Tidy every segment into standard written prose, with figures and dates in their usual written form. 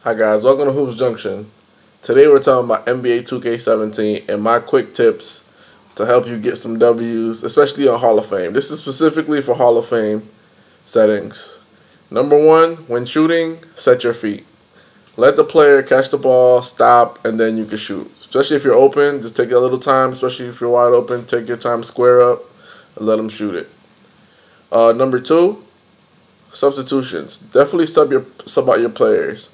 Hi guys, welcome to Hoops Junction. Today we're talking about NBA 2K17 and my quick tips to help you get some W's, especially on Hall of Fame. This is specifically for Hall of Fame settings. Number one, when shooting, set your feet. Let the player catch the ball, stop, and then you can shoot. Especially if you're open, just take a little time, especially if you're wide open, take your time, square up, and let them shoot it. Number two, substitutions. Definitely sub out your players.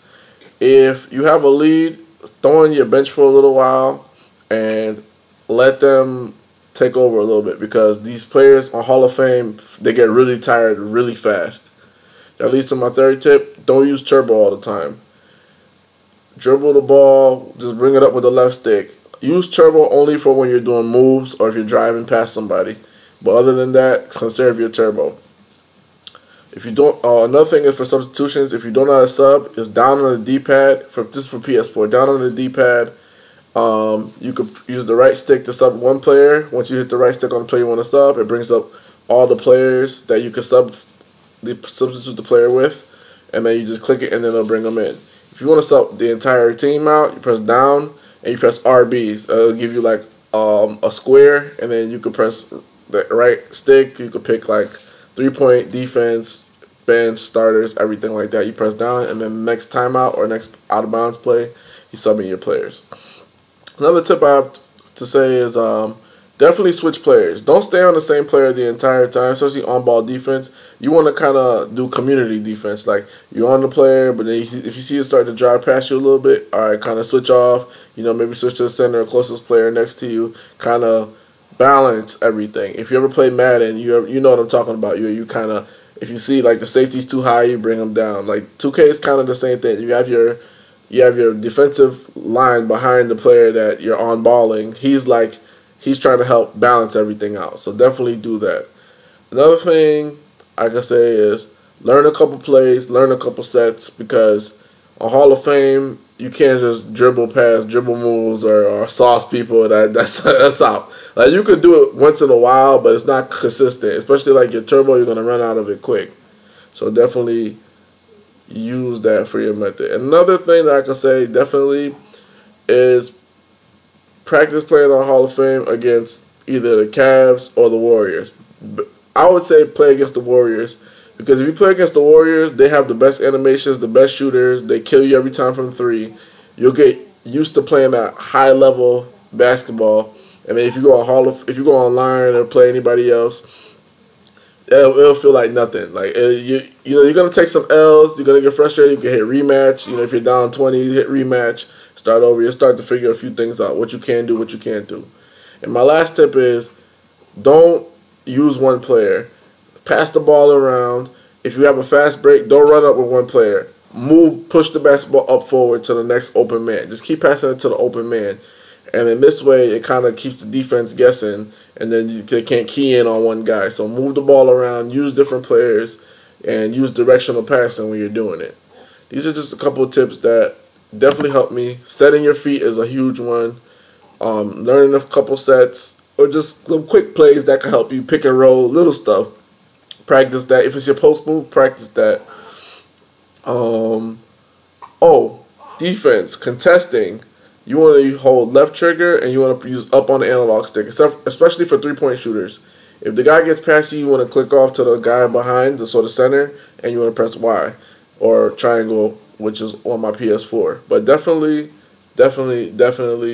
If you have a lead, throw in your bench for a little while and let them take over a little bit, because these players on Hall of Fame, they get really tired really fast. That leads to my third tip. Don't use turbo all the time. Dribble the ball, just bring it up with the left stick. Use turbo only for when you're doing moves or if you're driving past somebody. But other than that, conserve your turbo. If you don't, another thing is for substitutions. If you don't know how to sub, it's down on the D-pad for PS4. Down on the D-pad, you could use the right stick to sub one player. Once you hit the right stick on the player you want to sub, it brings up all the players that you could substitute the player with, and then you just click it and then it'll bring them in. If you want to sub the entire team out, you press down and you press RBs. It'll give you like a square, and then you could press the right stick. You could pick like 3-point defense, bench, starters, everything like that. You press down, and then next timeout or next out of bounds play, you sub in your players. Another tip I have to say is definitely switch players. Don't stay on the same player the entire time, especially on ball defense. You want to kind of do community defense. Like, you're on the player, but then if you see it start to drive past you a little bit, all right, kind of switch off. You know, maybe switch to the center or closest player next to you. Kind of balance everything. If you ever play Madden, you know what I'm talking about. You kind of, if you see like the safety's too high, you bring them down. Like 2K is kind of the same thing. You have your defensive line behind the player that you're on balling. He's trying to help balance everything out. So definitely do that. Another thing I can say is learn a couple plays, learn a couple sets, because on Hall of Fame you can't just dribble moves or sauce people. That's out. Like, you could do it once in a while, but it's not consistent. Especially like your turbo, you're gonna run out of it quick. So definitely use that for your method. Another thing that I can say definitely is practice playing on Hall of Fame against either the Cavs or the Warriors. I would say play against the Warriors, because if you play against the Warriors, they have the best animations, the best shooters. They kill you every time from three. You'll get used to playing that high level basketball. And then if you go online or play anybody else, it'll feel like nothing. Like, you're gonna take some L's. You're gonna get frustrated. You can hit rematch. You know, if you're down 20, you hit rematch. Start over. You'll start to figure a few things out. What you can do, what you can't do. And my last tip is, don't use one player. Pass the ball around. If you have a fast break, don't run up with one player. Push the basketball up forward to the next open man. Just keep passing it to the open man. And in this way, it kind of keeps the defense guessing, and then they can't key in on one guy. So move the ball around, use different players, and use directional passing when you're doing it. These are just a couple of tips that definitely help me. Setting your feet is a huge one. Learning a couple sets, or just some quick plays that can help you pick and roll, little stuff. Practice that. If it's your post move, practice that. Defense, contesting. You want to hold left trigger, and you want to use up on the analog stick, especially for 3-point shooters. If the guy gets past you, you want to click off to the guy behind, the sort of center, and you want to press Y or triangle, which is on my PS4. But definitely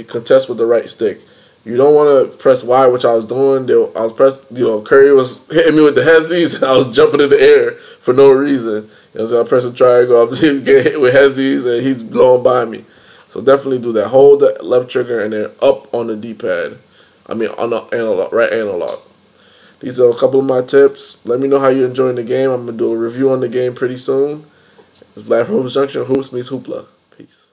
contest with the right stick. You don't want to press Y, which I was doing. Curry was hitting me with the hezzies, and I was jumping in the air for no reason. So I press a triangle, I'm getting hit with hezzies, and he's blowing by me. So definitely do that. Hold the left trigger and then up on the D-pad. On the right analog. These are a couple of my tips. Let me know how you're enjoying the game. I'm going to do a review on the game pretty soon. It's Vlad from Hoops Junction. Hoops meets Hoopla. Peace.